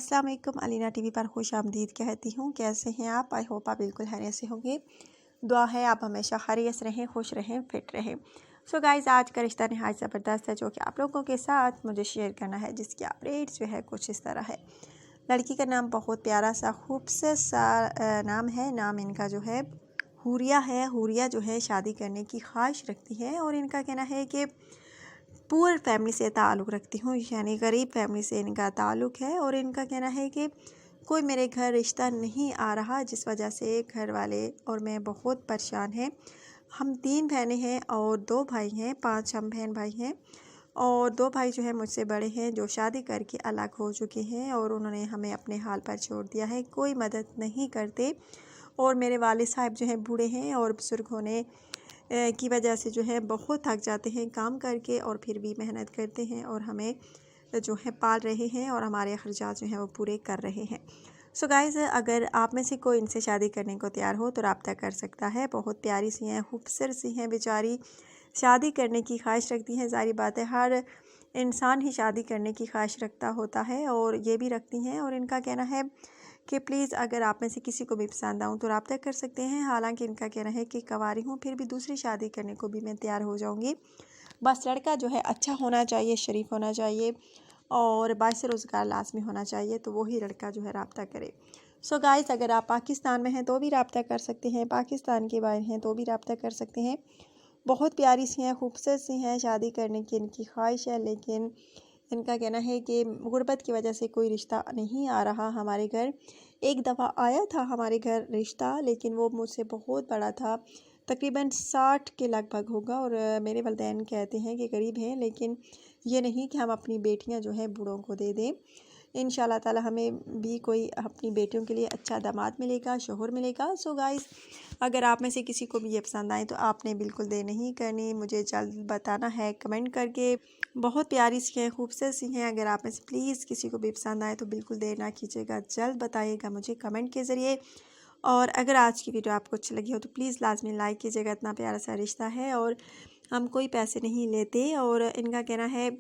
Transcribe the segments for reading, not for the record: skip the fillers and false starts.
अस्सलाम वालेकुम। अलीना टीवी पर खुश आमदीद कहती हूँ। कैसे हैं आप? आई होप आप बिल्कुल खैरियत से होंगे। दुआ है आप हमेशा खैरियत रहें, खुश रहें, फिट रहें। सो गाइज़, आज का रिश्ता नहायत ज़बरदस्त है जो कि आप लोगों के साथ मुझे शेयर करना है, जिसकी अपडेट्स जो है कुछ इस तरह है। लड़की का नाम बहुत प्यारा सा खूबसूरत सा नाम है। नाम इनका जो है हुरिया है। हुरिया जो है शादी करने की ख्वाहिश रखती है और इनका कहना है कि पुअर फैमिली से ताल्लुक़ रखती हूँ, यानी गरीब फैमिली से इनका ताल्लुक़ है। और इनका कहना है कि कोई मेरे घर रिश्ता नहीं आ रहा, जिस वजह से घर वाले और मैं बहुत परेशान हैं। हम 3 बहनें हैं और 2 भाई हैं, 5 हम बहन भाई हैं। और 2 भाई जो है मुझसे बड़े हैं, जो शादी करके अलग हो चुके हैं और उन्होंने हमें अपने हाल पर छोड़ दिया है, कोई मदद नहीं करते। और मेरे वालिद साहब जो हैं बूढ़े हैं और बुजुर्ग होने की वजह से जो है बहुत थक जाते हैं काम करके, और फिर भी मेहनत करते हैं और हमें जो है पाल रहे हैं और हमारे अखराजात जो हैं वो पूरे कर रहे हैं। सो गाइज़, अगर आप में से कोई इनसे शादी करने को तैयार हो तो रब्ता कर सकता है। बहुत प्यारी सी हैं, खूबसूरत सी हैं बेचारी, शादी करने की ख्वाहिश रखती हैं। ज़ाहिर बात है, हर इंसान ही शादी करने की ख्वाहिश रखता होता है और ये भी रखती हैं। और इनका कहना है कि प्लीज़ अगर आप में से किसी को भी पसंद आऊँ तो रब्ता कर सकते हैं। हालांकि इनका कहना है कि कंवारी हूँ, फिर भी दूसरी शादी करने को भी मैं तैयार हो जाऊँगी। बस लड़का जो है अच्छा होना चाहिए, शरीफ होना चाहिए और बाइस रोज़गार लाजमी होना चाहिए, तो वही लड़का जो है रब्ता करे। सो गाइस, अगर आप पाकिस्तान में हैं तो भी रब्ता कर सकते हैं, पाकिस्तान के बाहर हैं तो भी रब्ता कर सकते हैं। बहुत प्यारी सी हैं, खूबसूरत सी हैं, शादी करने की इनकी ख्वाहिश है, लेकिन इनका कहना है कि गुर्बत की वजह से कोई रिश्ता नहीं आ रहा हमारे घर। एक दफ़ा आया था हमारे घर रिश्ता, लेकिन वो मुझसे बहुत बड़ा था, तकरीबन 60 के लगभग होगा। और मेरे वालिदैन कहते हैं कि गरीब हैं, लेकिन ये नहीं कि हम अपनी बेटियां जो है बूढ़ों को दे दें। इंशाल्लाह ताला हमें भी कोई अपनी बेटियों के लिए अच्छा दामाद मिलेगा, शोहर मिलेगा। सो गाइस, अगर आप में से किसी को भी ये पसंद आए तो आपने बिल्कुल देर नहीं करनी, मुझे जल्द बताना है कमेंट करके। बहुत प्यारी सी हैं, खूबसूरत सी हैं। अगर आप में से प्लीज़ किसी को भी पसंद आए तो बिल्कुल देर ना कीजिएगा, जल्द बताइएगा मुझे कमेंट के ज़रिए। और अगर आज की वीडियो आपको अच्छी लगी हो तो प्लीज़ लाजमी लाइक कीजिएगा। इतना प्यारा सा रिश्ता है और हम कोई पैसे नहीं लेते। और इनका कहना है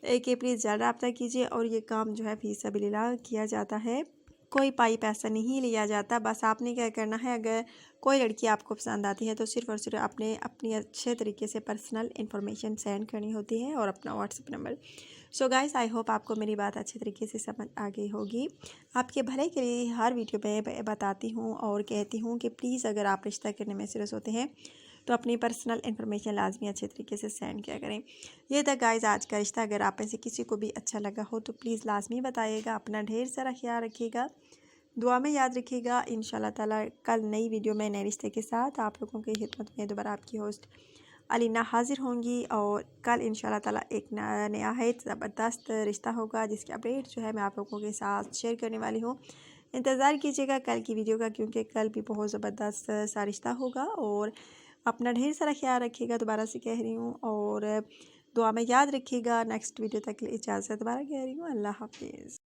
कि प्लीज़ जल्द रब्ता कीजिए। और ये काम जो है फ़ी सबिलिल्लाह किया जाता है, कोई पाई पैसा नहीं लिया जाता। बस आपने क्या करना है, अगर कोई लड़की आपको पसंद आती है तो सिर्फ़ और सिर्फ आपने अपनी अच्छे तरीके से पर्सनल इन्फॉर्मेशन सेंड करनी होती है और अपना WhatsApp number. So guys, I hope आपको मेरी बात अच्छे तरीके से समझ आ गई होगी। आपके भले के लिए हर वीडियो पे बताती हूँ और कहती हूँ कि प्लीज़ अगर आप रिश्ता करने में सीरियस होते हैं तो अपनी पर्सनल इन्फॉर्मेशन लाजमी अच्छे तरीके से सेंड किया करें। ये था गाइस आज का रिश्ता। अगर आप में से किसी को भी अच्छा लगा हो तो प्लीज़ लाजमी बताइएगा। अपना ढेर सारा ख्याल रखिएगा, दुआ में याद रखिएगा। इंशाल्लाह ताला कल नई वीडियो में नए रिश्ते के साथ आप लोगों की खिदमत में दोबारा आपकी होस्ट अलीना हाजिर होंगी। और कल इंशाल्लाह ताला एक नहायत ज़बरदस्त रिश्ता होगा, जिसकी अपडेट जो है मैं आप लोगों के साथ शेयर करने वाली हूँ। इंतज़ार कीजिएगा कल की वीडियो का, क्योंकि कल भी बहुत ज़बरदस्त सा रिश्ता होगा। और अपना ढेर सारा ख्याल रखिएगा, दोबारा से कह रही हूँ, और दुआ में याद रखिएगा। नेक्स्ट वीडियो तक के लिए इजाज़त, दोबारा कह रही हूँ, अल्लाह हाफिज़।